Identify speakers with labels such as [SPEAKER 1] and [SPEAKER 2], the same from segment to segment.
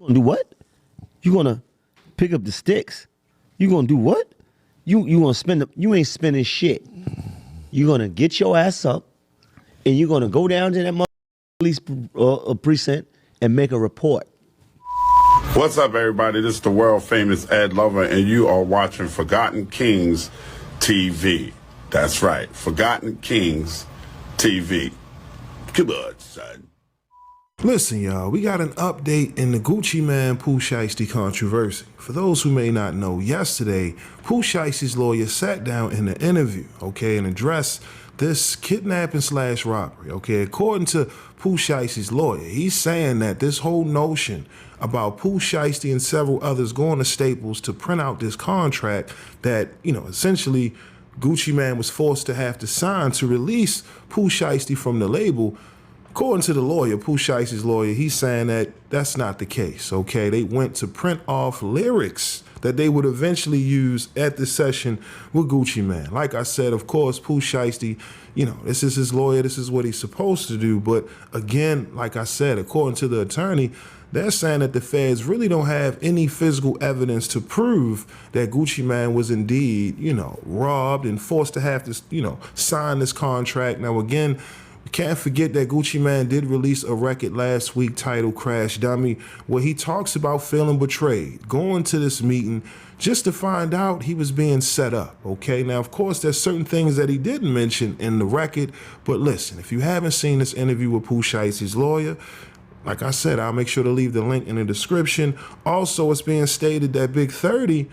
[SPEAKER 1] gonna do what? You gonna pick up the sticks? You gonna do what? You gonna spend you ain't spending shit. You gonna get your ass up and you're gonna go down to that police precinct and make a report.
[SPEAKER 2] What's up, everybody? This is the world famous Ed Lover, and you are watching Forgotten Kings TV. That's right, Forgotten Kings TV. Come on, son.
[SPEAKER 3] Listen, y'all, we got an update in the Gucci Mane Pooh Shiesty controversy. For those who may not know, yesterday, Pooh Shiesty's lawyer sat down in an interview, okay, and addressed this kidnapping / robbery, okay? According to Pooh Shiesty's lawyer, he's saying that this whole notion about Pooh Shiesty and several others going to Staples to print out this contract that, essentially Gucci Mane was forced to have to sign to release Pooh Shiesty from the label. According to the lawyer, Pooh Shiesty's lawyer, he's saying that that's not the case, okay? They went to print off lyrics that they would eventually use at the session with Gucci Mane. Like I said, of course, Pooh Shiesty, this is his lawyer, this is what he's supposed to do. But again, like I said, according to the attorney, they're saying that the feds really don't have any physical evidence to prove that Gucci Mane was indeed, robbed and forced to have to, sign this contract. Now, again, we can't forget that Gucci Mane did release a record last week titled Crash Dummy, where he talks about feeling betrayed, going to this meeting just to find out he was being set up, okay? Now, of course, there's certain things that he didn't mention in the record, but listen, if you haven't seen this interview with Pooh Shiesty's lawyer, like I said, I'll make sure to leave the link in the description. Also, it's being stated that Big 30,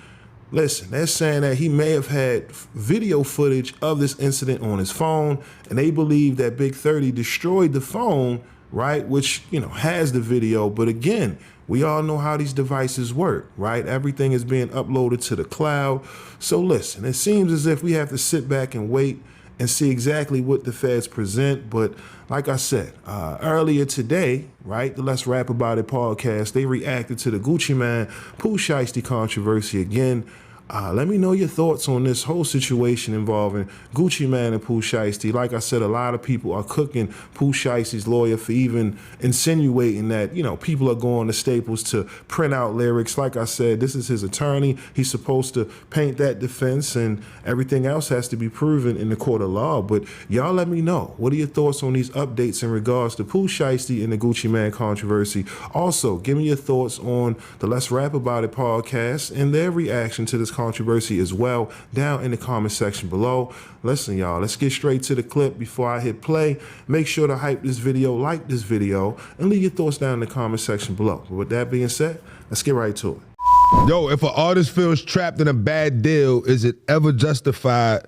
[SPEAKER 3] listen, they're saying that he may have had video footage of this incident on his phone, and they believe that Big 30 destroyed the phone, right, which, has the video. But again, we all know how these devices work, right? Everything is being uploaded to the cloud. So listen, it seems as if we have to sit back and wait and see exactly what the feds present. But like I said, earlier today, right, the Let's Rap About It podcast, they reacted to the Gucci Mane Pooh Shiesty controversy again. Let me know your thoughts on this whole situation involving Gucci Mane and Pooh Shiesty. Like I said, a lot of people are cooking Pooh Shiesty's lawyer for even insinuating that, people are going to Staples to print out lyrics. Like I said, this is his attorney. He's supposed to paint that defense, and everything else has to be proven in the court of law. But y'all let me know. What are your thoughts on these updates in regards to Pooh Shiesty and the Gucci Mane controversy? Also, give me your thoughts on the Let's Rap About It podcast and their reaction to this controversy as well down in the comment section below. Listen, y'all, let's get straight to the clip before I hit play. Make sure to hype this video, like this video, and leave your thoughts down in the comment section below. But with that being said, let's get right to it.
[SPEAKER 4] Yo, if an artist feels trapped in a bad deal, is it ever justified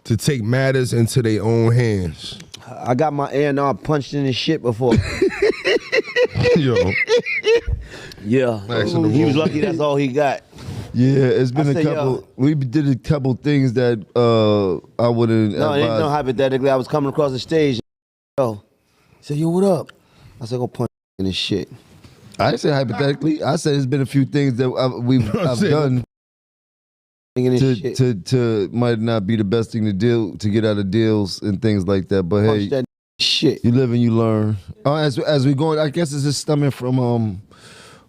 [SPEAKER 4] to take matters into their own hands?
[SPEAKER 1] I got my A&R punched in his shit before.
[SPEAKER 4] Yo.
[SPEAKER 1] Yeah, he was lucky that's all he got.
[SPEAKER 5] Yeah, it's been a couple. We did a couple things that I wouldn't.
[SPEAKER 1] No, it ain't no hypothetically. I was coming across the stage. Yo, he said, "Yo, what up?" I said, "Go punch in this shit."
[SPEAKER 5] I didn't say hypothetically. I said there's been a few things that I've done to might not be the best thing to get out of deals and things like that. But
[SPEAKER 1] punch
[SPEAKER 5] hey,
[SPEAKER 1] that shit.
[SPEAKER 5] You live and you learn. As we go, I guess it's just stemming from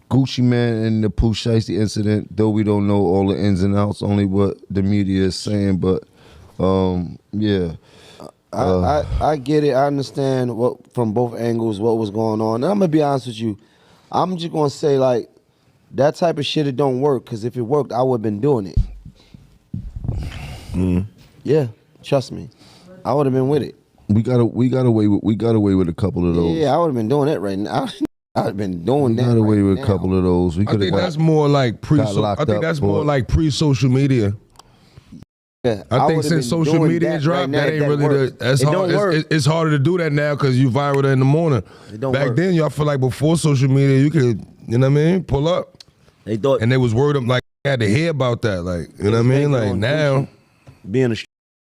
[SPEAKER 5] Gucci Mane and the Pooh Shiesty incident, though we don't know all the ins and outs, only what the media is saying, but yeah.
[SPEAKER 1] I get it. I understand from both angles what was going on. And I'm going to be honest with you. I'm just going to say, like, that type of shit, it don't work, because if it worked, I would have been doing it. Yeah, trust me. I would have been with it.
[SPEAKER 5] We got away with a couple of those.
[SPEAKER 1] Yeah, I would have been doing it right now. I've been doing that.
[SPEAKER 5] Got away
[SPEAKER 1] right
[SPEAKER 5] with
[SPEAKER 1] now.
[SPEAKER 5] a couple of those.
[SPEAKER 4] I think that's more like pre-social media.
[SPEAKER 1] Yeah,
[SPEAKER 4] I think since social media dropped, that ain't really that's hard. It's harder to do that now because you viral in the morning. Back then, y'all feel like before social media, you could, pull up.
[SPEAKER 1] They thought,
[SPEAKER 4] and they was word up like had to hear about that, like you know what I mean. Like now,
[SPEAKER 1] being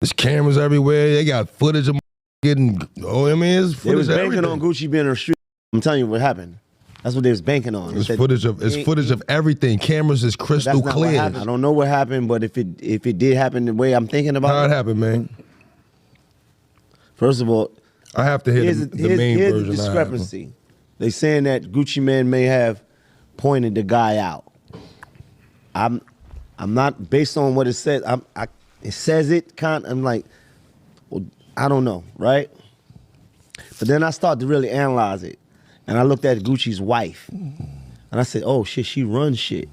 [SPEAKER 4] there's cameras everywhere. They got footage of getting. It's footage.
[SPEAKER 1] They was banking
[SPEAKER 4] everything.
[SPEAKER 1] on Gucci being on the street. I'm telling you what happened. That's what they was banking on.
[SPEAKER 4] It's footage of everything. Cameras is crystal clear.
[SPEAKER 1] I don't know what happened, but if it did happen the way I'm thinking about
[SPEAKER 4] how it happened, man.
[SPEAKER 1] First of all,
[SPEAKER 4] I have to hear the main version.
[SPEAKER 1] Here's the discrepancy. They saying that Gucci Mane may have pointed the guy out. I'm not based on what it says. It says it I'm like, well, I don't know, right? But then I started to really analyze it, and I looked at Gucci's wife, and I said, oh shit, she runs shit.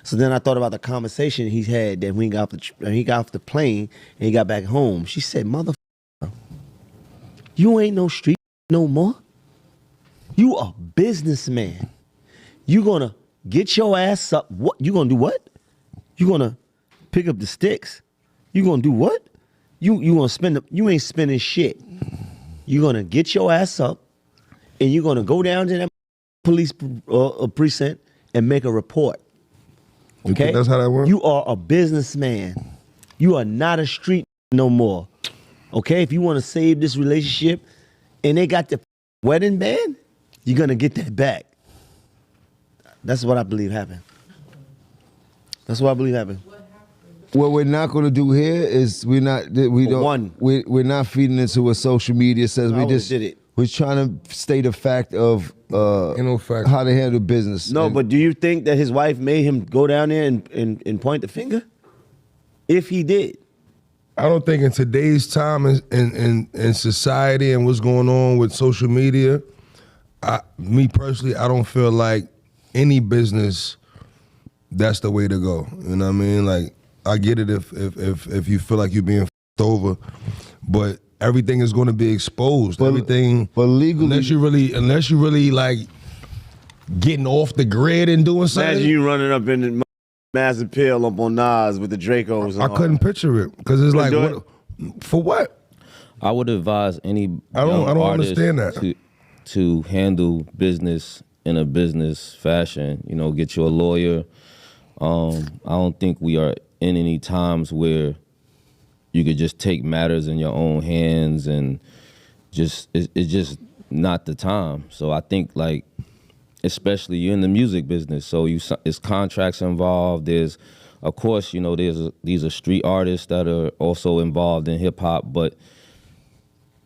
[SPEAKER 1] So then I thought about the conversation he had that when he got off the plane and he got back home. She said, motherfucker, you ain't no street no more. You a businessman. You gonna get your ass up. What? You gonna do what? You gonna pick up the sticks. You gonna do what? You gonna you ain't spending shit. You gonna get your ass up and you're gonna go down to that police precinct and make a report. Okay?
[SPEAKER 4] That's how that works?
[SPEAKER 1] You are a businessman. You are not a street no more. Okay? If you want to save this relationship and they got the wedding band, you're going to get that back. That's what I believe happened. That's what I believe happened.
[SPEAKER 5] What we're not going to do here is we're not feeding into what social media says. We just did it. We're trying to state a fact of how they handle business.
[SPEAKER 1] No, but do you think that his wife made him go down there and point the finger? If he did.
[SPEAKER 4] I don't think in today's time in society and what's going on with social media, me personally, I don't feel like any business, that's the way to go. You know what I mean? Like, I get it if you feel like you're being f***ed over, but everything is going to be exposed. But legally, unless you really like getting off the grid and doing something.
[SPEAKER 1] Imagine you running up in the massive pill up on Nas with the Dracos.
[SPEAKER 4] I couldn't picture it because it's like, for what?
[SPEAKER 6] I would advise any
[SPEAKER 4] I don't understand that
[SPEAKER 6] to handle business in a business fashion. You know, get you a lawyer. I don't think we are in any times where you could just take matters in your own hands and it's just not the time. So I think, like, especially you're in the music business, so it's contracts involved. There's, of course, you know, these are street artists that are also involved in hip hop, but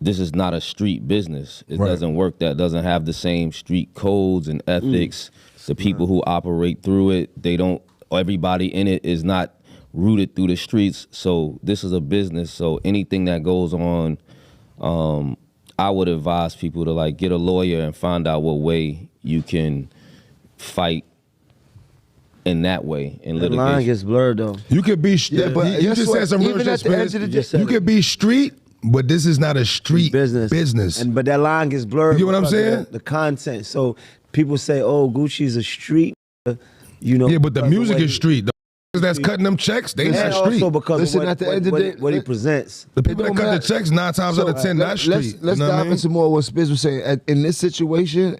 [SPEAKER 6] this is not a street business. It doesn't work. That doesn't have the same street codes and ethics. The people who operate through it, everybody in it is not rooted through the streets. So this is a business. So anything that goes on, I would advise people to like get a lawyer and find out what way you can fight in that way. In
[SPEAKER 1] the line gets blurred though.
[SPEAKER 4] You could be, but you just said some real shit. You could be street, but this is not a street business.
[SPEAKER 1] But that line gets blurred.
[SPEAKER 4] You know what I'm saying?
[SPEAKER 1] The content. So people say, "Oh, Gucci's a street." You know.
[SPEAKER 4] Yeah, but the music is street. The that's cutting them checks, they not street.
[SPEAKER 1] Also because what he presents.
[SPEAKER 4] The people that cut the checks 9 times out of 10 not street.
[SPEAKER 5] Let's dive into more what Spiz was saying. In this situation,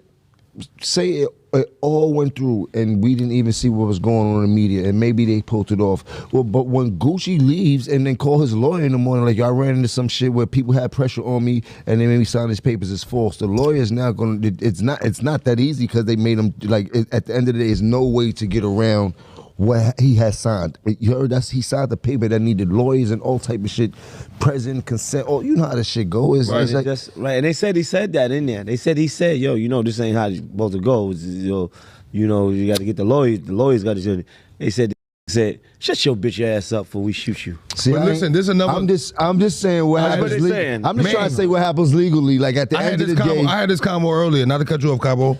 [SPEAKER 5] say it all went through and we didn't even see what was going on in the media and maybe they pulled it off. Well, but when Gucci leaves and then call his lawyer in the morning, like, I ran into some shit where people had pressure on me and they made me sign these papers, it's false. The lawyer is now going to, it's not that easy because they made him, like, at the end of the day, there's no way to get around what he has signed. You heard that? He signed the paper that needed lawyers and all type of shit, present, consent. Oh, you know how this shit goes.
[SPEAKER 1] Right, and they said he said that in there. They said he said, yo, you know, this ain't how it's supposed to go. You know, you got to get the lawyers. The lawyers got to. They said, shut your bitch ass up before we shoot you.
[SPEAKER 4] See, but listen, there's another.
[SPEAKER 5] I'm just saying what happens. I'm just trying to say what happens legally. Like at the end of the day,
[SPEAKER 4] I had this combo earlier. Not to cut you off, Cabo.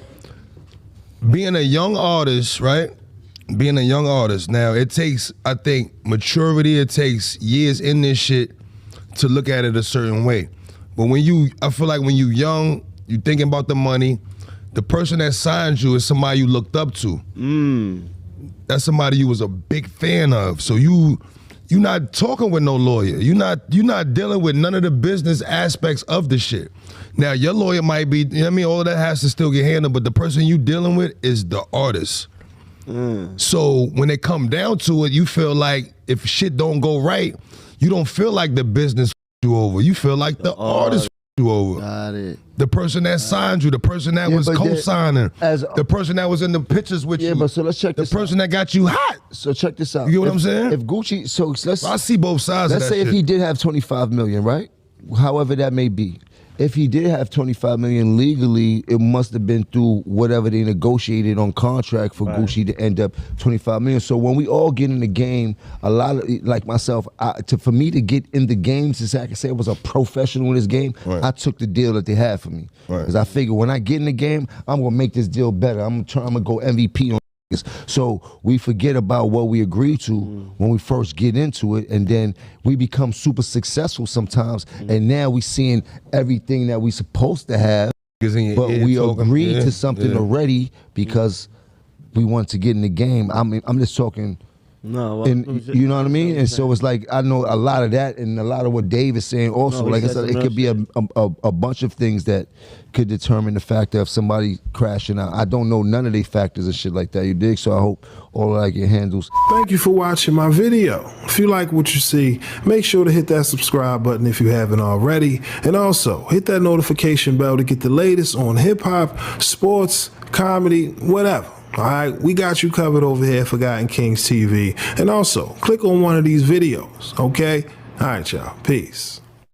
[SPEAKER 4] Being a young artist, right? Being a young artist, now it takes, I think, maturity. It takes years in this shit to look at it a certain way. But I feel like when you young, you thinking about the money. The person that signed you is somebody you looked up to. That's somebody you was a big fan of. So you're not talking with no lawyer. You're not dealing with none of the business aspects of the shit. Now your lawyer might be, you know what I mean, all of that has to still get handled, but the person you dealing with is the artist. So when it come down to it, you feel like if shit don't go right, you don't feel like the business you over. You feel like the artist you over.
[SPEAKER 5] Got it.
[SPEAKER 4] The person that signed you, the person that was co-signing, the person that was in the pictures with you.
[SPEAKER 5] Yeah, but so let's check this out.
[SPEAKER 4] The person that got you hot.
[SPEAKER 5] So check this out.
[SPEAKER 4] You get what I'm saying?
[SPEAKER 5] If Gucci, so
[SPEAKER 4] I see both sides of that
[SPEAKER 5] Let's say if he did have 25 million, right? However that may be. if he did have 25 million legally, it must have been through whatever they negotiated on contract for Gucci to end up 25 million. So when we all get in the game, a lot of, like myself, for me to get in the game, since I can say I was a professional in this game, I took the deal that they had for me. Because I figured when I get in the game, I'm gonna make this deal better. I'm gonna go MVP on. So we forget about what we agreed to when we first get into it, and then we become super successful sometimes, and now we seeing everything that we supposed to have, but we agreed to something already because we want to get in the game. I'm just talking.
[SPEAKER 1] No,
[SPEAKER 5] and you know what I mean? And so it's like, I know a lot of that and a lot of what Dave is saying also. Like I said, it could be a bunch of things that could determine the factor of somebody crashing out. I don't know none of these factors and shit like that, you dig? So I hope all of that get handles.
[SPEAKER 3] Thank you for watching my video. If you like what you see, make sure to hit that subscribe button if you haven't already. And also, hit that notification bell to get the latest on hip-hop, sports, comedy, whatever. All right, we got you covered over here at Forgotten Kings TV. And also, click on one of these videos, okay? All right, y'all. Peace.